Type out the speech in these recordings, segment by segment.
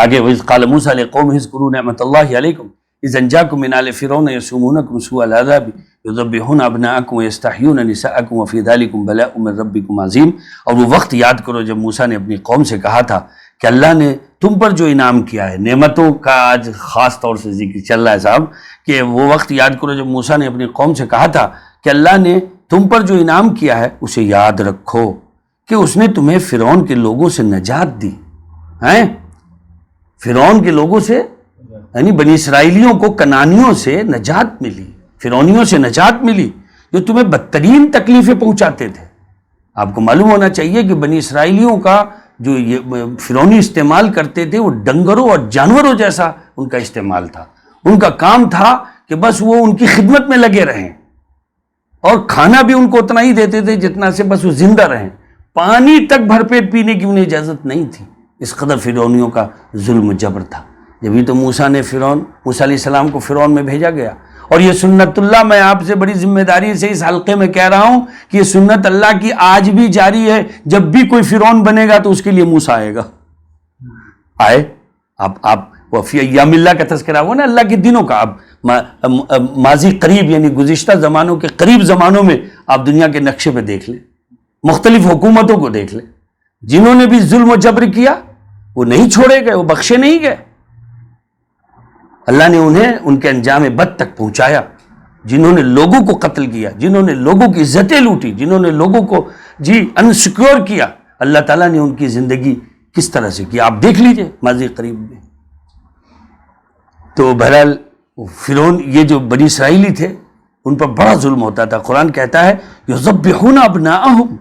آگے وَإِذْ قَالَ مُوسَىٰ لِقَوْمِهِ اذْكُرُوا نِعْمَةَ اللَّهِ عَلَيْكُمْ إِذْ أَنْجَاكُم مِّنْ آلِ فِرْعَوْنَ يَسُومُونَكُمْ سُوءَ الْعَذَابِ يُذَبِّحُونَ أَبْنَاءَكُمْ وَيَسْتَحْيُونَ نِسَاءَكُمْ وَفِي ذَلِكُمْ بَلَاءٌ مِّن رَّبِّكُمْ عَظِيمٌ۔ اور وہ وقت یاد کرو جب موسیٰ نے اپنی قوم سے کہا تھا کہ اللہ نے تم پر جو انعام کیا ہے، نعمتوں کا آج خاص طور سے ذکر چل رہا ہے صاحب، کہ وہ وقت یاد کرو جب موسیٰ نے اپنی قوم سے کہا تھا کہ اللہ نے تم پر جو انعام کیا ہے اسے یاد رکھو کہ اس نے تمہیں فرعون کے لوگوں سے نجات دی ہیں، فرعون کے لوگوں سے یعنی بنی اسرائیلیوں کو کنانیوں سے نجات ملی، فرعونیوں سے نجات ملی جو تمہیں بدترین تکلیفیں پہنچاتے تھے۔ آپ کو معلوم ہونا چاہیے کہ بنی اسرائیلیوں کا جو یہ فرعونی استعمال کرتے تھے وہ ڈنگروں اور جانوروں جیسا ان کا استعمال تھا، ان کا کام تھا کہ بس وہ ان کی خدمت میں لگے رہیں، اور کھانا بھی ان کو اتنا ہی دیتے تھے جتنا سے بس وہ زندہ رہیں، پانی تک بھر پیٹ پینے کی انہیں اجازت نہیں تھی، اس قدر فرعونیوں کا ظلم و جبر تھا۔ جبھی تو موسیٰ علیہ السلام کو فرعون میں بھیجا گیا، اور یہ سنت اللہ، میں آپ سے بڑی ذمہ داری سے اس حلقے میں کہہ رہا ہوں کہ یہ سنت اللہ کی آج بھی جاری ہے، جب بھی کوئی فرعون بنے گا تو اس کے لیے موسیٰ آئے گا، آئے آپ وفی ایام اللہ کا تذکرہ ہوا نا، اللہ کے دنوں کا، اب ماضی قریب یعنی گزشتہ زمانوں کے قریب زمانوں میں آپ دنیا کے نقشے پہ دیکھ لیں، مختلف حکومتوں کو دیکھ لیں، جنہوں نے بھی ظلم و جبر کیا وہ نہیں چھوڑے گئے، وہ بخشے نہیں گئے، اللہ نے انہیں ان کے انجام بد تک پہنچایا۔ جنہوں نے لوگوں کو قتل کیا، جنہوں نے لوگوں کی عزتیں لوٹی، جنہوں نے لوگوں کو انسیکیور کیا، اللہ تعالیٰ نے ان کی زندگی کس طرح سے کی آپ دیکھ لیجئے ماضی قریب میں۔ تو بہرحال فرعون یہ جو بنی اسرائیلی تھے ان پر بڑا ظلم ہوتا تھا۔ قرآن کہتا ہے یذبحون ابناءہم،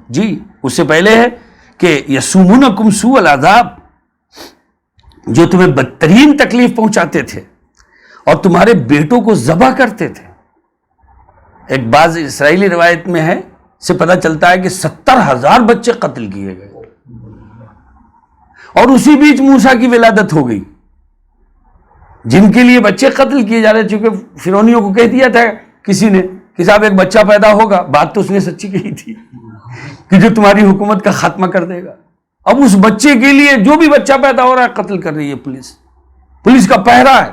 اس سے پہلے ہے کہ یسومونکم سوء العذاب، جو تمہیں بدترین تکلیف پہنچاتے تھے اور تمہارے بیٹوں کو ذبح کرتے تھے۔ ایک بعض اسرائیلی روایت میں ہے سے پتہ چلتا ہے کہ 70,000 بچے قتل کیے گئے، اور اسی بیچ موسیٰ کی ولادت ہو گئی، جن کے لیے بچے قتل کیے جا رہے، چونکہ فرعونیوں کو کہہ دیا تھا کسی نے کہ صاحب ایک بچہ پیدا ہوگا، بات تو اس نے سچی کہی تھی کہ جو تمہاری حکومت کا خاتمہ کر دے گا۔ اب اس بچے کے لیے جو بھی بچہ پیدا ہو رہا ہے قتل کر رہی ہے پولیس کا پہرا ہے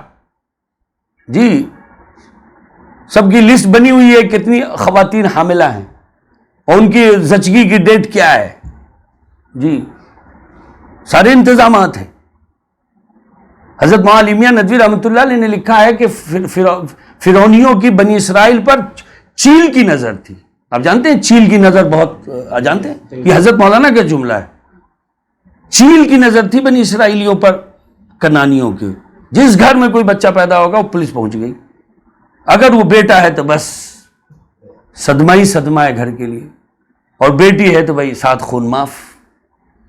جی، سب کی لسٹ بنی ہوئی ہے کتنی خواتین حاملہ ہیں اور ان کی زچگی کی ڈیٹ کیا ہے جی، سارے انتظامات ہیں۔ حضرت معالیمیہ ندوی رحمۃ اللہ علیہ نے لکھا ہے کہ فرعونیوں کی بنی اسرائیل پر چیل کی نظر تھی۔ آپ جانتے ہیں چیل کی نظر بہت جانتے ہیں، یہ حضرت مولانا کا جملہ ہے، چیل کی نظر تھی بنی اسرائیلیوں پر کنانیوں کی۔ جس گھر میں کوئی بچہ پیدا ہوگا وہ پولیس پہنچ گئی، اگر وہ بیٹا ہے تو بس صدمہ ہی صدمہ ہے گھر کے لیے، اور بیٹی ہے تو بھائی ساتھ خون معاف۔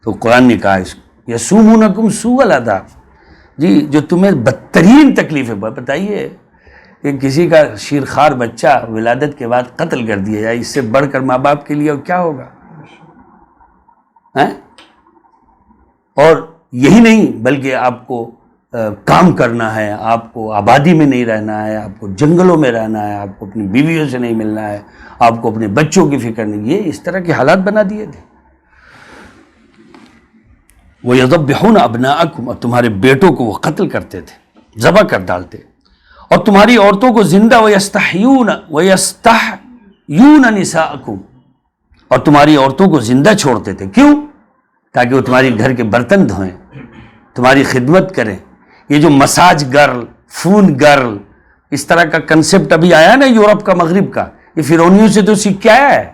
تو قرآن نے کہا اس کو یسومونکم سوء العذاب، جی جو تمہیں بدترین تکلیفیں، بتائیے کہ کسی کا شیرخوار بچہ ولادت کے بعد قتل کر دیا جائے، اس سے بڑھ کر ماں باپ کے لیے اور کیا ہوگا؟ اور یہی نہیں بلکہ آپ کو کام کرنا ہے، آپ کو آبادی میں نہیں رہنا ہے، آپ کو جنگلوں میں رہنا ہے، آپ کو اپنی بیویوں سے نہیں ملنا ہے، آپ کو اپنے بچوں کی فکر نہیں، یہ اس طرح کے حالات بنا دیے تھے۔ وَيَذَبِّحُونَ أَبْنَاءَكُمْ، اور تمہارے بیٹوں کو وہ قتل کرتے تھے، ذبح کر ڈالتے، اور تمہاری عورتوں کو زندہ وَيَسْتَحْيُونَ نِسَاءَكُمْ، اور تمہاری عورتوں کو زندہ چھوڑتے تھے، کیوں؟ تاکہ وہ تمہاری گھر کے برتن دھوئیں، تمہاری خدمت کریں۔ یہ جو مساج گرل، فون گرل، اس طرح کا کنسپٹ ابھی آیا نا یورپ کا، مغرب کا، یہ فرعونیوں سے تو سیکھ کے آیا ہے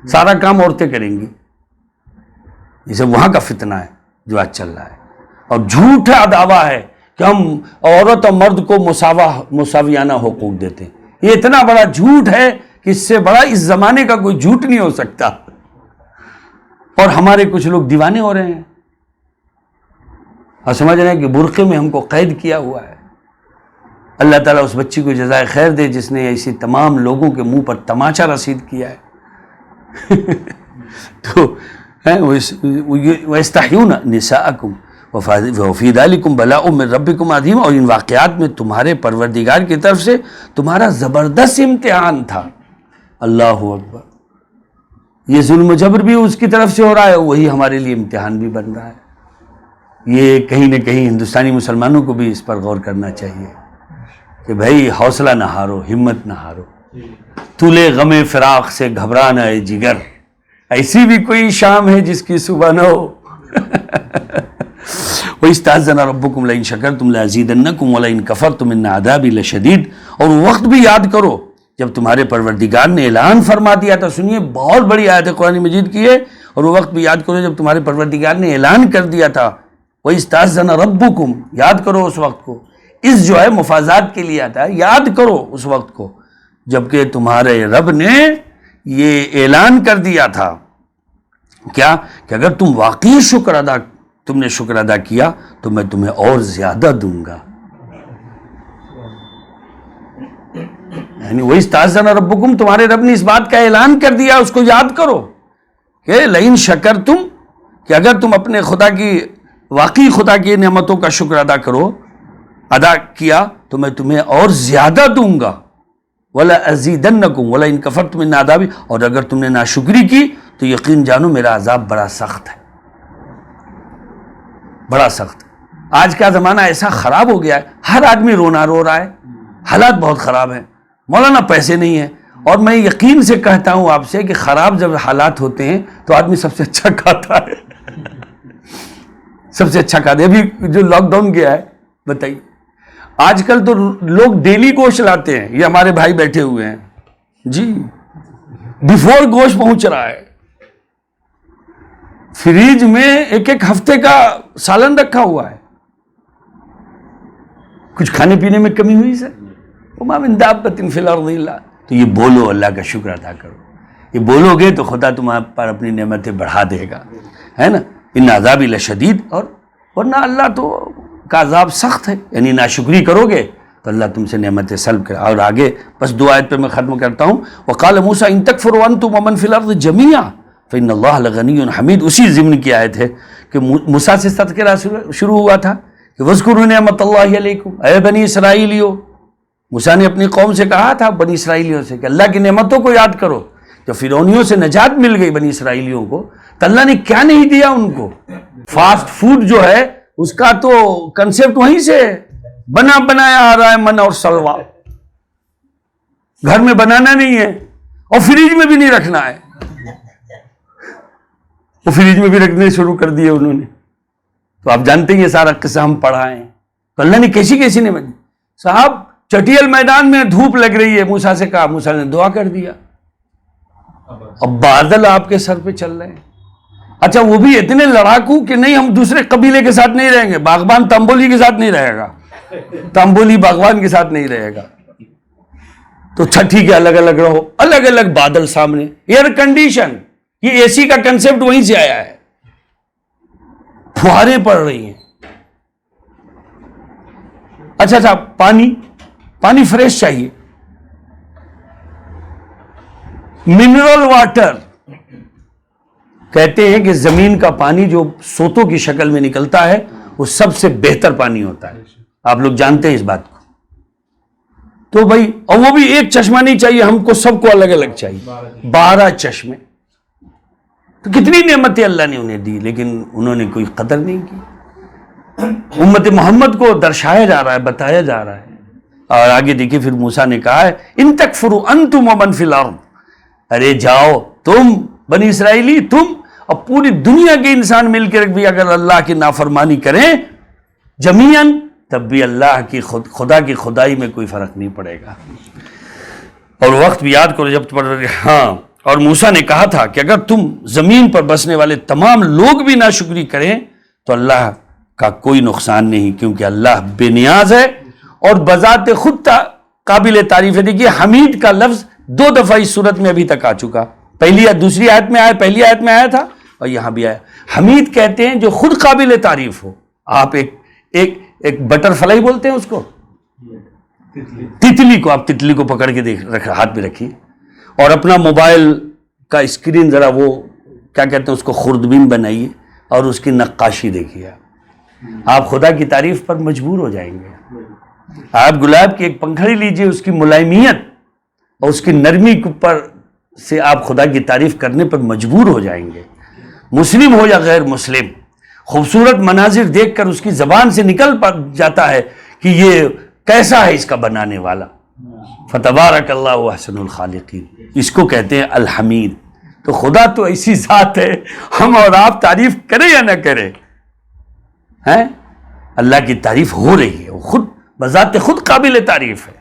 سارا کام عورتیں کریں گی، یہ سب وہاں کا فتنہ ہے جو آج چل رہا ہے، اور جھوٹا دعویٰ ہے کہ ہم عورت اور مرد کو مساویانہ حقوق دیتے ہیں۔ یہ اتنا بڑا جھوٹ ہے کہ اس سے بڑا اس زمانے کا کوئی جھوٹ نہیں ہو سکتا، اور ہمارے کچھ لوگ دیوانے ہو رہے ہیں اور سمجھ رہے ہیں کہ برقعے میں ہم کو قید کیا ہوا ہے۔ اللہ تعالیٰ اس بچی کو جزائے خیر دے جس نے ایسی تمام لوگوں کے منہ پر تماچا رسید کیا ہے تو وَيَسْتَحْيُونَ نِسَاءَكُمْ وَفِي ذَلِكُمْ بَلَاءٌ مِّن رَّبِّكُمْ عَظِيمٌ، اور ان واقعات میں تمہارے پروردگار کی طرف سے تمہارا زبردست امتحان تھا۔ اللہ اکبر، یہ ظلم و جبر بھی اس کی طرف سے ہو رہا ہے، وہی ہمارے لیے امتحان بھی بن رہا ہے۔ یہ کہیں نہ کہیں ہندوستانی مسلمانوں کو بھی اس پر غور کرنا چاہیے کہ بھائی حوصلہ نہ ہارو، ہمت نہ ہارو، طول غم فراق سے گھبرانا ہے جگر، ایسی بھی کوئی شام ہے جس کی صبح نہ ہو۔ وَإِسْتَأْذَنَ رَبُّكُمْ لَئِن شَكَرْتُمْ لَأَزِيدَنَّكُمْ وَلَئِن كَفَرْتُمْ إِنَّ عَذَابِي لَشَدِيدٌ۔ اور وقت بھی یاد کرو جب تمہارے پروردگار نے اعلان فرما دیا تھا، سنیے بہت بڑی آیت ہے قرآن مجید کی ہے، اور وہ وقت بھی یاد کرو جب تمہارے پروردگار نے اعلان کر دیا تھا، وَإِسْتَأْذَنَ رَبُّكُمْ، یاد کرو اس وقت کو، اس جو ہے مفازات کے لیے آتا ہے، یاد کرو اس وقت کو جبکہ تمہارے رب نے یہ اعلان کر دیا تھا کیا کہ اگر تم واقعی تم نے شکر ادا کیا تو میں تمہیں اور زیادہ دوں گا۔ یعنی وہی استاذن ربکم، تمہارے رب نے اس بات کا اعلان کر دیا، اس کو یاد کرو کہ لئن شکرتم، کہ اگر تم اپنے واقعی خدا کی نعمتوں کا شکر ادا کیا تو میں تمہیں اور زیادہ دوں گا، وَلَأَزِيدَنَّكُمْ وَلَئِن كَفَرْتُمْ إِنَّ عَذَابِي، اور اگر تم نے ناشکری کی تو یقین جانو میرا عذاب بڑا سخت ہے، بڑا سخت۔ آج کا زمانہ ایسا خراب ہو گیا ہے، ہر آدمی رو رہا ہے، حالات بہت خراب ہیں، مولانا پیسے نہیں ہیں، اور میں یقین سے کہتا ہوں آپ سے کہ خراب جب حالات ہوتے ہیں تو آدمی سب سے اچھا کھاتا ہے، سب سے اچھا کھاتا ہے۔ ابھی جو لاک ڈاؤن گیا ہے بتائیے، آج کل تو لوگ ڈیلی گوشت لاتے ہیں، یہ ہمارے بھائی بیٹھے ہوئے ہیں جی، بیفور گوشت پہنچ رہا ہے، فریج میں ایک ہفتے کا سالن رکھا ہوا ہے۔ کچھ کھانے پینے میں کمی ہوئی سر؟ وَمَا مِن دَابَّةٍ فِي الْأَرْضِ إِلَّا، تو یہ بولو، اللہ کا شکر ادا کرو، یہ بولو گے تو خدا تمہارے پر اپنی نعمتیں بڑھا دے گا، ہے نا۔ ان عذابی لشدید، اور ورنہ اللہ تو کا عذاب سخت ہے، یعنی ناشکری کرو گے تو اللہ تم سے نعمتیں سلب کرے۔ اور آگے بس دو آیت پہ میں ختم کرتا ہوں، وَقَالَ مُوسَىٰ إِن تَكْفُرُوا أَنتُمْ وَمَنْ فِي الْأَرْضِ جَمِيعًا فَإِنَّ اللَّهَ لَغَنِيٌّ حَمِيدٌ۔ اسی ضمن کی آیت ہے کہ موسیٰ سے تذکرہ شروع ہوا تھا کہ وَاذْكُرُوا نِعْمَتَ اللَّهِ عَلَيْكُمْ، اے بنی اسرائیلیو، موسیٰ نے اپنی قوم سے کہا تھا بنی اسرائیلیوں سے کہ اللہ کی نعمتوں کو یاد کرو۔ جب فرعونیوں سے نجات مل گئی بنی اسرائیلیوں کو تو اللہ نے کیا نہیں دیا ان کو؟ فاسٹ فوڈ جو ہے اس کا تو کنسپٹ وہیں سے بنایا آ رہا ہے، من اور سلوا، گھر میں بنانا نہیں ہے اور فریج میں بھی نہیں رکھنا ہے، وہ فریج میں بھی رکھنے شروع کر دیے انہوں نے۔ تو آپ جانتے ہیں یہ سارا قصہ ہم پڑھا ہے، تو اللہ نے کیسی نے بنی صاحب، چٹیل میدان میں دھوپ لگ رہی ہے، موسیٰ سے کہا، موسیٰ نے دعا کر دیا، اب بادل آپ کے سر پہ چل رہے ہیں۔ اچھا وہ بھی اتنے لڑاکو کہ نہیں ہم دوسرے قبیلے کے ساتھ نہیں رہیں گے، باغبان تمبولی کے ساتھ نہیں رہے گا، تمبولی باغبان کے ساتھ نہیں رہے گا، تو ٹھیک ہے الگ الگ رہو، الگ الگ بادل سامنے، ایئر کنڈیشن، یہ اے سی کا کنسپٹ وہیں سے آیا ہے، فواریں پڑ رہی ہیں۔ اچھا پانی فریش چاہیے، منرل واٹر، کہتے ہیں کہ زمین کا پانی جو سوتوں کی شکل میں نکلتا ہے وہ سب سے بہتر پانی ہوتا ہے، آپ لوگ جانتے ہیں اس بات کو۔ تو بھائی، اور وہ بھی ایک چشمہ نہیں چاہیے ہم کو، سب کو الگ الگ چاہیے، 12 چشمے۔ تو کتنی نعمتیں اللہ نے انہیں دی، لیکن انہوں نے کوئی قدر نہیں کی۔ امت محمد کو درشایا جا رہا ہے، بتایا جا رہا ہے۔ اور آگے دیکھیے پھر موسیٰ نے کہا ہے ان تکفروا انتم ومن فی الارض، ارے جاؤ تم بنی اسرائیلی، تم اور پوری دنیا کے انسان مل کے بھی اگر اللہ کی نافرمانی کریں جمیعاً، تب بھی اللہ کی خدا کی خدائی میں کوئی فرق نہیں پڑے گا۔ اور وقت بھی یاد کرو جب اور موسیٰ نے کہا تھا کہ اگر تم زمین پر بسنے والے تمام لوگ بھی ناشکری کریں تو اللہ کا کوئی نقصان نہیں، کیونکہ اللہ بے نیاز ہے اور بذات خود قابل تعریف ہے۔ دیکھیے حمید کا لفظ 2 دفعہ اس صورت میں ابھی تک آ چکا، پہلی یا دوسری آیت میں آیا، پہلی آیت میں آیا تھا اور یہاں بھی آیا۔ حمید کہتے ہیں جو خود قابل تعریف ہو۔ آپ ایک بٹر فلائی بولتے ہیں اس کو، تتلی کو، آپ تتلی کو پکڑ کے ہاتھ پہ رکھیے اور اپنا موبائل کا اسکرین ذرا وہ کیا کہتے ہیں اس کو خوردبین بنائیے اور اس کی نقاشی دیکھیے، آپ خدا کی تعریف پر مجبور ہو جائیں گے۔ آپ گلاب کی ایک پنکھڑی لیجئے، اس کی ملائمیت اور اس کی نرمی پر سے آپ خدا کی تعریف کرنے پر مجبور ہو جائیں گے، مسلم ہو یا غیر مسلم۔ خوبصورت مناظر دیکھ کر اس کی زبان سے نکل جاتا ہے کہ یہ کیسا ہے اس کا بنانے والا. فتبارک اللہ احسن الخالقین، اس کو کہتے ہیں الحمید. تو خدا تو ایسی ذات ہے، ہم اور آپ تعریف کریں یا نہ کریں، ہیں اللہ کی تعریف ہو رہی ہے، وہ خود بذات خود قابل تعریف ہے.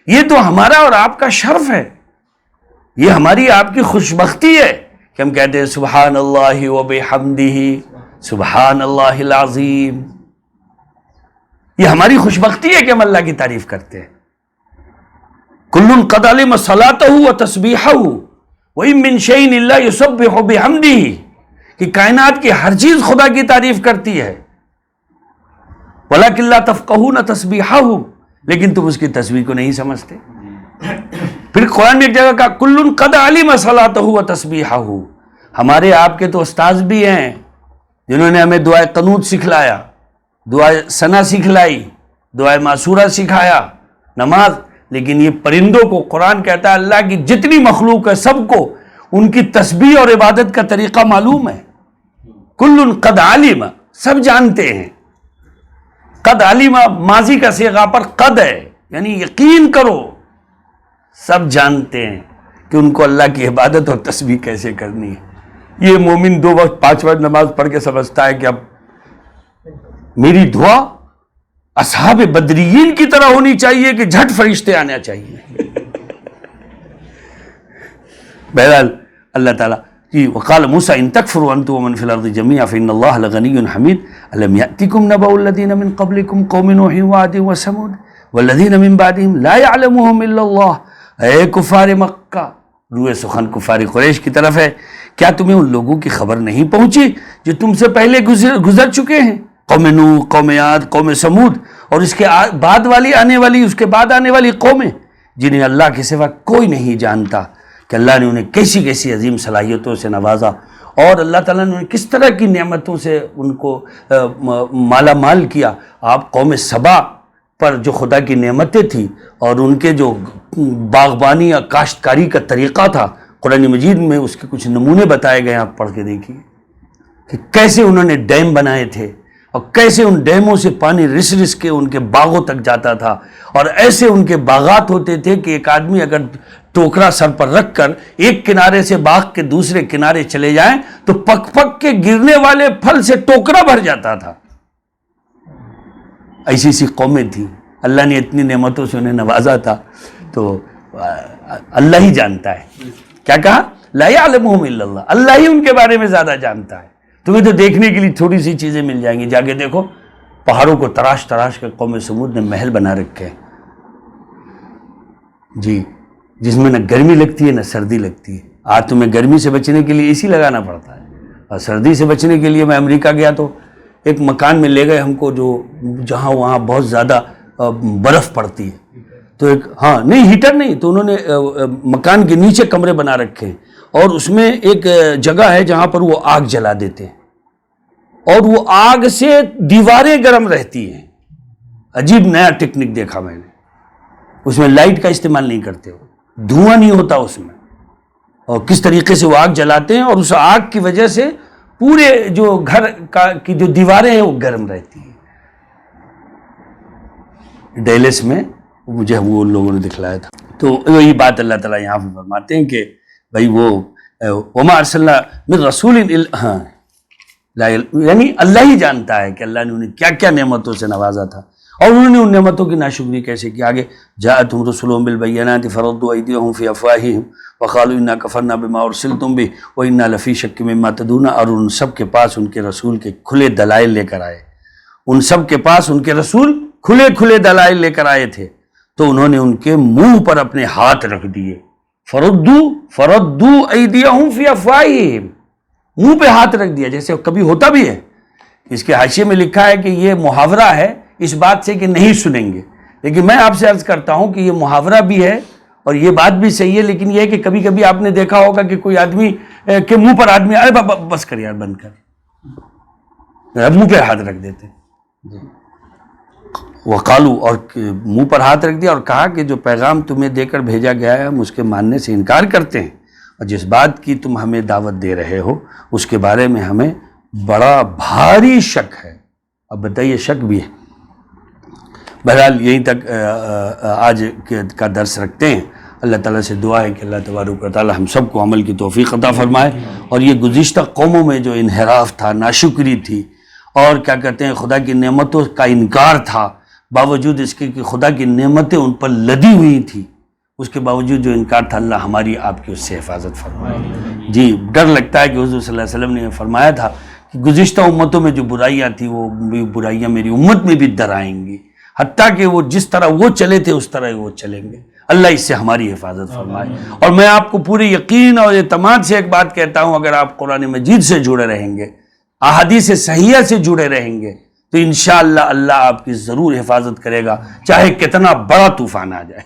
یہ تو ہمارا اور آپ کا شرف ہے، یہ ہماری آپ کی خوش بختی ہے کہ ہم کہتے ہیں سبحان اللہ و بحمدہ سبحان اللہ العظیم. یہ ہماری خوش بختی ہے کہ ہم اللہ کی تعریف کرتے ہیں. کل قد علم صلاته وتسبیحہ وَإِن مِّن شَيْءٍ إِلَّا يُسَبِّحُ بِحَمْدِهِ، کہ کائنات کی ہر چیز خدا کی تعریف کرتی ہے. وَلَكِن لَّا تَفْقَهُونَ تَسْبِيحَهُ، لیکن تم اس کی تسبیح کو نہیں سمجھتے. پھر قرآن میں ایک جگہ کہا کل قد علم صلاته وتسبیحہ. ہمارے آپ کے تو استاذ بھی ہیں جنہوں نے ہمیں دعائے قنوت سکھلایا، دعائے ثنا سکھلائی، دعائے معصورہ سکھایا، نماز. لیکن یہ پرندوں کو قرآن کہتا ہے اللہ کی جتنی مخلوق ہے سب کو ان کی تسبیح اور عبادت کا طریقہ معلوم ہے. کل قد علم، سب جانتے ہیں. قد علم ماضی کا صیغہ پر قد ہے، یعنی یقین کرو، سب جانتے ہیں کہ ان کو اللہ کی عبادت اور تسبیح کیسے کرنی ہے. یہ مومن 2 وقت 5 وقت نماز پڑھ کے سمجھتا ہے کہ اب میری دعا اصحاب بدریین کی طرح ہونی چاہیے کہ جھٹ فرشتے آنا چاہیے. بہرحال اللہ تعالیٰ جی وقال موسیٰ ان تکفروا انتم ومن فی الارض جميعا فإن اللہ لغنی حمید الم یأتکم نبأ الذین من قبلکم قوم نوح وعاد وثمود والذین من بعدهم لا يعلمهم الا اللہ. اے کفار مکہ، روح سخن کفار قریش کی طرف ہے، کیا تمہیں ان لوگوں کی خبر نہیں پہنچی جو تم سے پہلے گزر چکے ہیں؟ قوم نوح، قوم عاد، قوم ثمود، اور اس کے بعد والی آنے والی، اس کے بعد آنے والی قومیں جنہیں اللہ کے سوا کوئی نہیں جانتا کہ اللہ نے انہیں کیسی کیسی عظیم صلاحیتوں سے نوازا، اور اللہ تعالیٰ نے کس طرح کی نعمتوں سے ان کو مالا مال کیا. آپ قوم سبا پر جو خدا کی نعمتیں تھیں اور ان کے جو باغبانی یا کاشتکاری کا طریقہ تھا، قرآن مجید میں اس کے کچھ نمونے بتائے گئے ہیں، آپ پڑھ کے دیکھیے کہ کیسے انہوں نے ڈیم بنائے تھے اور کیسے ان ڈیموں سے پانی رس رس کے ان کے باغوں تک جاتا تھا، اور ایسے ان کے باغات ہوتے تھے کہ ایک آدمی اگر ٹوکرا سر پر رکھ کر ایک کنارے سے باغ کے دوسرے کنارے چلے جائیں تو پک پک کے گرنے والے پھل سے ٹوکرا بھر جاتا تھا. ایسی سی قومیں تھیں، اللہ نے اتنی نعمتوں سے انہیں نوازا تھا. تو اللہ ہی جانتا ہے. کیا کہا؟ لا یعلمہم الا اللہ، اللہ ہی ان کے بارے میں زیادہ جانتا ہے. تمہیں تو دیکھنے کے لیے تھوڑی سی چیزیں مل جائیں گی، جا کے دیکھو پہاڑوں کو تراش تراش کے قوم سمود نے محل بنا رکھے ہیں جی، جس میں نہ گرمی لگتی ہے نہ سردی لگتی ہے. آج تمہیں گرمی سے بچنے کے لیے اے سی لگانا پڑتا ہے، اور سردی سے بچنے کے لیے میں امریکہ گیا تو ایک مکان میں لے گئے ہم کو جو جہاں وہاں بہت زیادہ برف پڑتی ہے، تو ایک نہیں ہیٹر نہیں، تو انہوں نے مکان کے نیچے کمرے بنا رکھے ہیں اور اس میں ایک جگہ ہے جہاں پر وہ آگ جلا دیتے ہیں اور وہ آگ سے دیواریں گرم رہتی ہیں. عجیب نیا ٹیکنک دیکھا میں نے. اس میں لائٹ کا استعمال نہیں کرتے، دھواں نہیں ہوتا اس میں، اور کس طریقے سے وہ آگ جلاتے ہیں اور اس آگ کی وجہ سے پورے جو گھر کی جو دیواریں ہیں وہ گرم رہتی ہیں. ڈیلس میں مجھے وہ لوگوں نے دکھلایا تھا. تو یہی بات اللہ تعالیٰ یہاں پہ فرماتے ہیں کہ بھائی وہ وما ارسلنا من رسول یعنی اللہ ہی جانتا ہے کہ اللہ نے انہیں کیا کیا نعمتوں سے نوازا تھا اور انہوں نے ان نعمتوں کی ناشکری کیسے کی. آگے جاءتہم رسلہم بالبینات فردوا ایدیہم فی افواہہم وقالوا انا کفرنا بما ارسلتم بہ وانا لفی شک مما تدعون. اور ان سب کے پاس ان کے رسول کے کھلے دلائل لے کر آئے، ان سب کے پاس ان کے رسول کھلے کھلے دلائل لے کر آئے تھے، تو انہوں نے ان کے منہ پر اپنے ہاتھ رکھ دیے. فردو ایدیہم فی افواہہم، منہ پہ ہاتھ رکھ دیا، جیسے کبھی ہوتا بھی ہے. اس کے حاشیے میں لکھا ہے کہ یہ محاورہ ہے اس بات سے کہ نہیں سنیں گے، لیکن میں آپ سے عرض کرتا ہوں کہ یہ محاورہ بھی ہے اور یہ بات بھی صحیح ہے. لیکن یہ ہے کہ کبھی کبھی آپ نے دیکھا ہوگا کہ کوئی آدمی کے منہ پر آدمی ارے بس کر یار بند کر، منہ پہ ہاتھ رکھ دیتے. وقالو، اور منہ پر ہاتھ رکھ دیا اور کہا کہ جو پیغام تمہیں دے کر بھیجا گیا ہے ہم اس کے ماننے سے انکار کرتے ہیں، اور جس بات کی تم ہمیں دعوت دے رہے ہو اس کے بارے میں ہمیں بڑا بھاری شک ہے. اب بتائیے شک بھی ہے. بہرحال یہیں تک آج کا درس رکھتے ہیں. اللہ تعالیٰ سے دعا ہے کہ اللہ تبارک و تعالیٰ ہم سب کو عمل کی توفیق عطا فرمائے. اور یہ گزشتہ قوموں میں جو انحراف تھا، ناشکری تھی، اور کیا کہتے ہیں خدا کی نعمتوں کا انکار تھا، باوجود اس کے کہ خدا کی نعمتیں ان پر لدی ہوئی تھی، اس کے باوجود جو انکار تھا، اللہ ہماری آپ کی اس سے حفاظت فرمائے. جی ڈر لگتا ہے کہ حضور صلی اللہ علیہ وسلم نے فرمایا تھا کہ گزشتہ امتوں میں جو برائیاں تھیں وہ برائیاں میری امت میں بھی در آئیں گی، حتیٰ کہ وہ جس طرح وہ چلے تھے اس طرح وہ چلیں گے. اللہ اس سے ہماری حفاظت فرمائے. اور میں آپ کو پورے یقین اور اعتماد سے ایک بات کہتا ہوں، اگر آپ قرآن مجید سے جڑے رہیں گے، احادیث صحیحہ سے جڑے رہیں گے، تو انشاءاللہ اللہ آپ کی ضرور حفاظت کرے گا، چاہے کتنا بڑا طوفان آ جائے.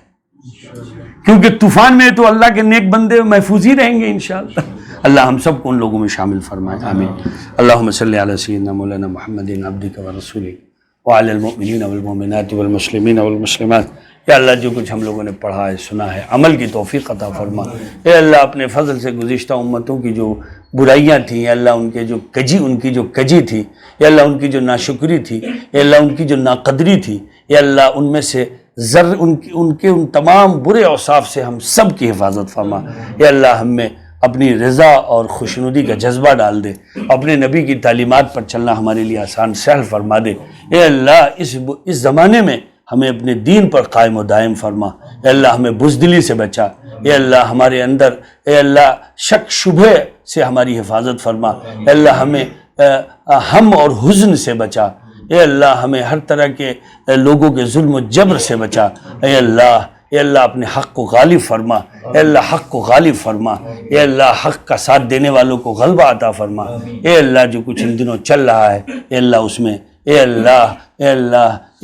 کیونکہ طوفان میں تو اللہ کے نیک بندے محفوظ ہی رہیں گے انشاءاللہ. اللہ ہم سب کو ان لوگوں میں شامل فرمائے. آمین. اللہم صلی علی سیدنا مولانا محمد عبدک و رسولک وعلی المؤمنین والمؤمنات والمسلمین والمسلمات. یا اللہ جو کچھ ہم لوگوں نے پڑھا ہے، سنا ہے، عمل کی توفیق عطا فرما. اے اللہ اپنے فضل سے گزشتہ امتوں کی جو برائیاں تھیں، اے اللہ ان کی جو کجی تھی، اے اللہ ان کی جو ناشکری تھی، اے اللہ ان کی جو ناقدری تھی، اے اللہ ان میں سے ان تمام برے اوصاف سے ہم سب کی حفاظت فرما. اے اللہ ہم میں اپنی رضا اور خوشنودی کا جذبہ ڈال دے. اپنے نبی کی تعلیمات پر چلنا ہمارے لیے آسان سہل فرما دے. اے اللہ اس زمانے میں ہمیں اپنے دین پر قائم و دائم فرما. اے اللہ ہمیں بزدلی سے بچا. اے اللہ ہمارے اندر اے اللہ شک شبہ سے ہماری حفاظت فرما. اے اللہ ہمیں ہم اور حزن سے بچا. اے اللہ ہمیں ہر طرح کے لوگوں کے ظلم و جبر سے بچا. اے اللہ اپنے حق کو غالب فرما. اے اللہ حق کو غالب فرما. اے اللہ حق کا ساتھ دینے والوں کو غلبہ عطا فرما. اے اللہ جو کچھ ان دنوں چل رہا ہے اے اللہ اس میں اے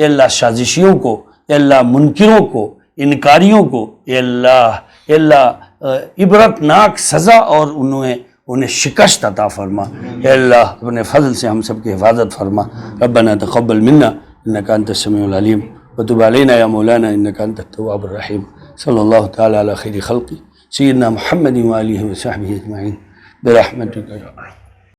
اللہ سازشیوں کو، اے اللہ منکروں کو، انکاریوں کو اے اللہ عبرتناک سزا اور انہیں شکست عطا فرما. اے اللہ اپنے فضل سے ہم سب کی حفاظت فرما. ربنا تقبل منا انک انت السمیع العلیم وتب علینا یا مولانا انک انت التواب الرحیم. صلی اللہ تعالی علی خیر خلقی سیدنا محمد وآلہ وصحبہ اجمعین برحمتک یا